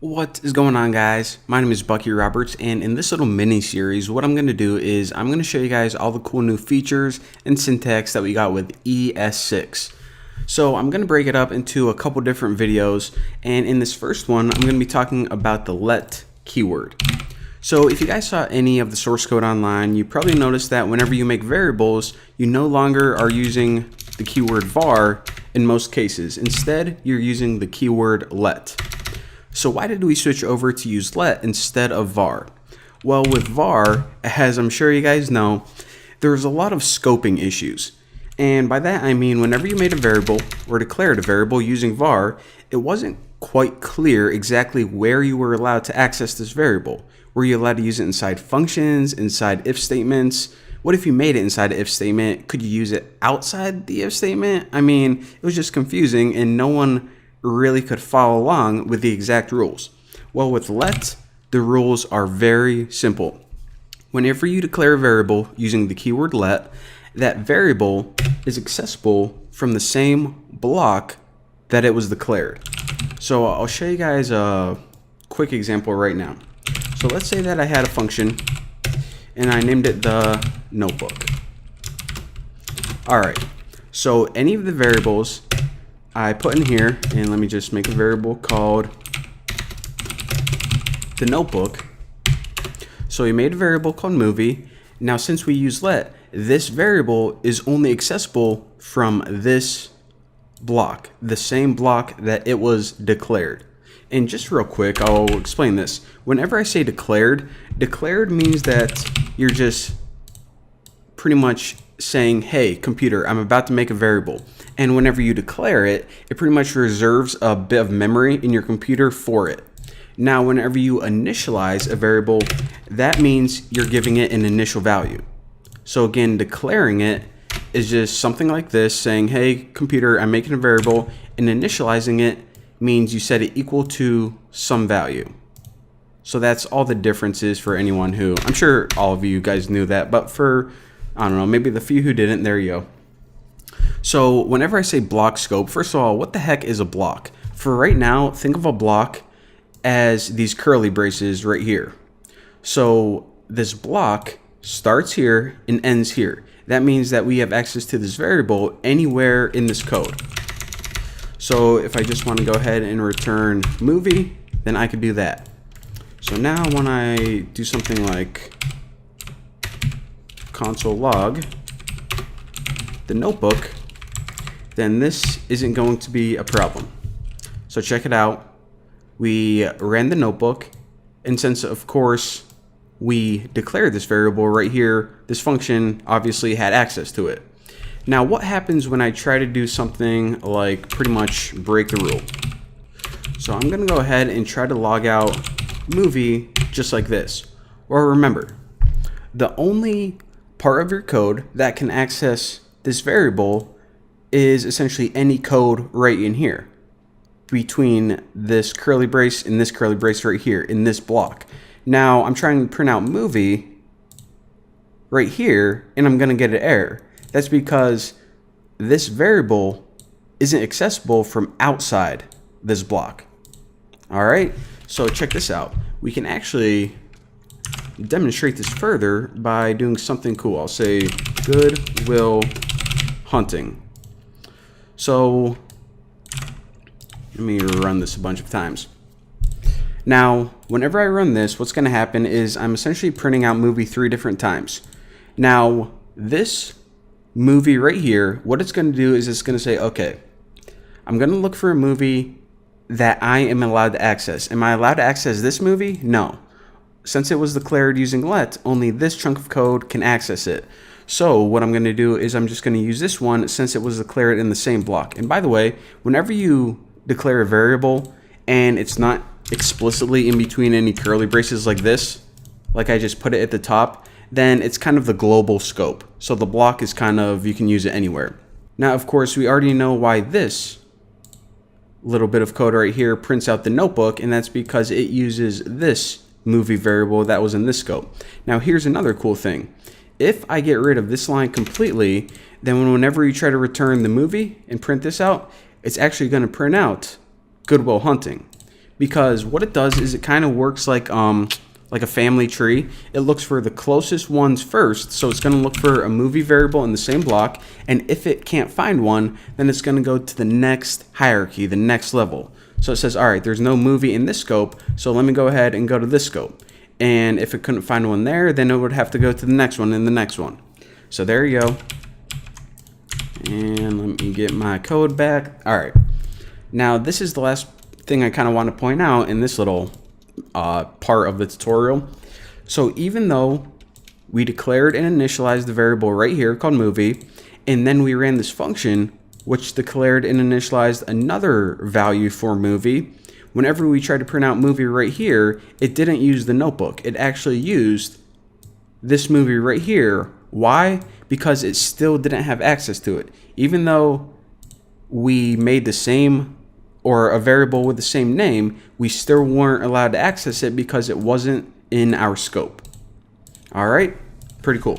What is going on, guys? My name is Bucky Roberts, and in this little mini series, what I'm going to do is I'm going to show you guys all the cool new features and syntax that we got with ES6. So I'm going to break it up into a couple different videos, and in this first one, I'm going to be talking about the let keyword. So if you guys saw any of the source code online, you probably noticed that whenever you make variables, you no longer are using the keyword var in most cases. Instead, you're using the keyword let. So why did we switch over to use let instead of var? Well, with var, as I'm sure you guys know, there's a lot of scoping issues. And by that I mean whenever you made a variable or declared a variable using var, it wasn't quite clear exactly where you were allowed to access this variable. Were you allowed to use it inside functions, inside if statements? What if you made it inside an if statement? Could you use it outside the if statement? I mean, it was just confusing and no one really could follow along with the exact rules. Well, with let, the rules are very simple. Whenever you declare a variable using the keyword let, that variable is accessible from the same block that it was declared. So I'll show you guys a quick example right now. So let's say that I had a function and I named it the notebook. Alright, so any of the variables I put in here, and let me just make a variable called the notebook. So we made a variable called movie. Now since we use let, this variable is only accessible from this block, the same block that it was declared. And just real quick, I'll explain this. Whenever I say declared, declared means that you're just pretty much saying, hey, computer, I'm about to make a variable. And whenever you declare it, it pretty much reserves a bit of memory in your computer for it. Now, whenever you initialize a variable, that means you're giving it an initial value. So again, declaring it is just something like this, saying, hey, computer, I'm making a variable, and initializing it means you set it equal to some value. So that's all the differences for anyone who, I'm sure all of you guys knew that, but for, I don't know, maybe the few who didn't, there you go. So whenever I say block scope, first of all, what the heck is a block? For right now, think of a block as these curly braces right here. So this block starts here and ends here. That means that we have access to this variable anywhere in this code. So if I just want to go ahead and return movie, then I could do that. So now when I do something like console log the notebook, then this isn't going to be a problem. So check it out. We ran the notebook, and since of course we declared this variable right here, this function obviously had access to it. Now what happens when I try to do something like pretty much break the rule? So I'm gonna go ahead and try to log out movie just like this. Or remember, the only part of your code that can access this variable is essentially any code right in here between this curly brace and this curly brace right here in this block. Now I'm trying to print out movie right here and I'm gonna get an error. That's because this variable isn't accessible from outside this block. Alright, so check this out. We can actually demonstrate this further by doing something cool. I'll say Goodwill Hunting. So let me run this a bunch of times. Now, whenever I run this, what's going to happen is I'm essentially printing out movie 3 different times. Now, this movie right here, what it's going to do is it's going to say, okay, I'm going to look for a movie that I am allowed to access. Am I allowed to access this movie? No. Since it was declared using let, only this chunk of code can access it. So what I'm going to do is I'm just going to use this one since it was declared in the same block. And by the way, whenever you declare a variable and it's not explicitly in between any curly braces like this, like I just put it at the top, then it's kind of the global scope. So the block is kind of, you can use it anywhere. Now, of course, we already know why this little bit of code right here prints out the notebook, and that's because it uses this movie variable that was in this scope. Now, here's another cool thing. If I get rid of this line completely, then whenever you try to return the movie and print this out, it's actually going to print out Goodwill Hunting. because what it does is it kind of works like a family tree. It looks for the closest ones first, so it's going to look for a movie variable in the same block, and if it can't find one, then it's going to go to the next hierarchy, the next level. So it says, all right, there's no movie in this scope, so let me go ahead and go to this scope. And if it couldn't find one there, then it would have to go to the next one and the next one. So there you go. And let me get my code back. All right. Now, this is the last thing I kind of want to point out in this little part of the tutorial. So even though we declared and initialized the variable right here called movie, and then we ran this function which declared and initialized another value for movie, whenever we tried to print out movie right here, it didn't use the notebook. It actually used this movie right here. Why? Because it still didn't have access to it. Even though we made the same, or a variable with the same name, we still weren't allowed to access it because it wasn't in our scope. All right, pretty cool.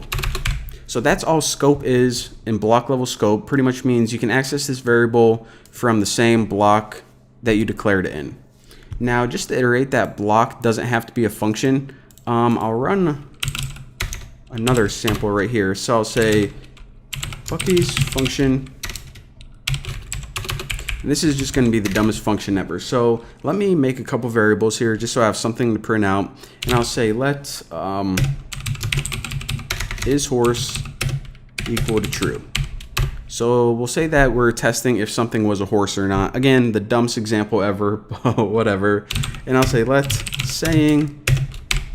So that's all scope is in block level scope. Pretty much means you can access this variable from the same block that you declared it in. Now, just to iterate, that block doesn't have to be a function. I'll run another sample right here. So I'll say Bucky's function. And this is just going to be the dumbest function ever. So let me make a couple variables here just so I have something to print out. And I'll say let is horse equal to true. So we'll say that we're testing if something was a horse or not. Again, the dumbest example ever, whatever. And I'll say let saying,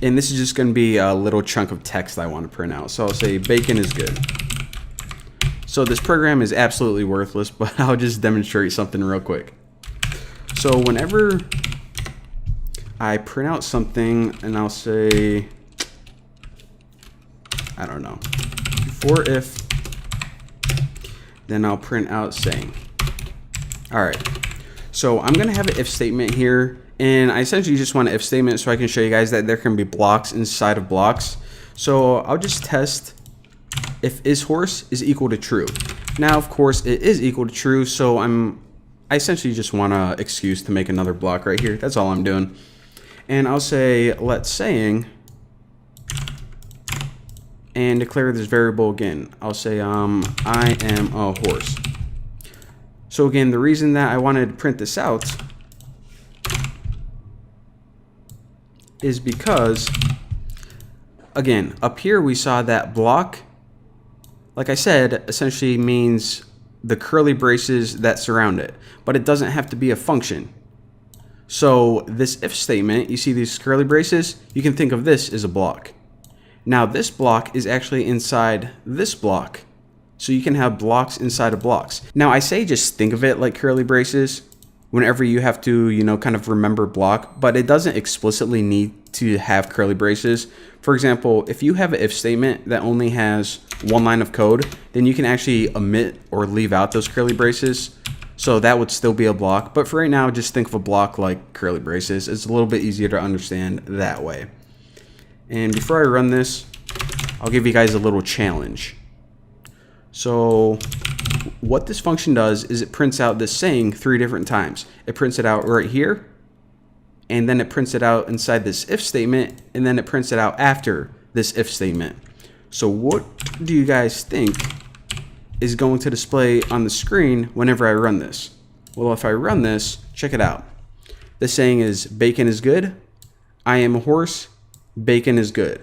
and this is just going to be a little chunk of text I want to print out. So I'll say bacon is good. So this program is absolutely worthless, but I'll just demonstrate something real quick. So whenever I print out something and I'll say, I don't know, for if, then I'll print out saying. All right, so I'm gonna have an if statement here, and I essentially just want an if statement so I can show you guys that there can be blocks inside of blocks. So I'll just test if is horse is equal to true. Now, of course, it is equal to true, so I essentially just want an excuse to make another block right here. That's all I'm doing. And I'll say let saying, and declare this variable again. I'll say I am a horse. So again, the reason that I wanted to print this out is because, again, up here we saw that block, like I said, essentially means the curly braces that surround it, but it doesn't have to be a function. So this if statement, you see these curly braces, you can think of this as a block. Now this block is actually inside this block. So you can have blocks inside of blocks. Now I say just think of it like curly braces whenever you have to, you know, kind of remember block, but it doesn't explicitly need to have curly braces. For example, if you have an if statement that only has one line of code, then you can actually omit or leave out those curly braces. So that would still be a block. But for right now, just think of a block like curly braces. It's a little bit easier to understand that way. And before I run this, I'll give you guys a little challenge. So what this function does is it prints out this saying 3 different times. It prints it out right here, and then it prints it out inside this if statement, and then it prints it out after this if statement. So what do you guys think is going to display on the screen whenever I run this? Well, if I run this, check it out. The saying is bacon is good, I am a horse, bacon is good.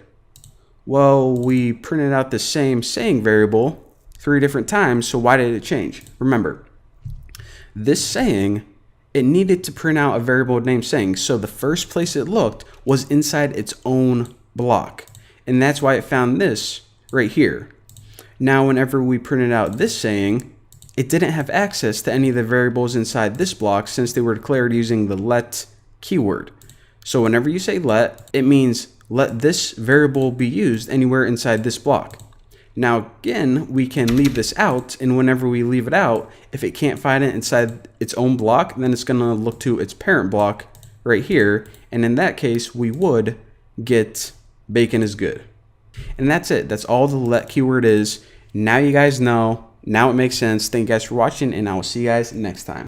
Well, we printed out the same saying variable 3 different times, so why did it change? Remember, this saying, it needed to print out a variable named saying, so the first place it looked was inside its own block, and that's why it found this right here. Now, whenever we printed out this saying, it didn't have access to any of the variables inside this block since they were declared using the let keyword. So whenever you say let, it means let this variable be used anywhere inside this block. Now again, we can leave this out, and whenever we leave it out, if it can't find it inside its own block, then it's going to look to its parent block right here, and in that case, we would get bacon is good. And that's it. That's all the let keyword is. Now you guys know. Now it makes sense. Thank you guys for watching, and I will see you guys next time.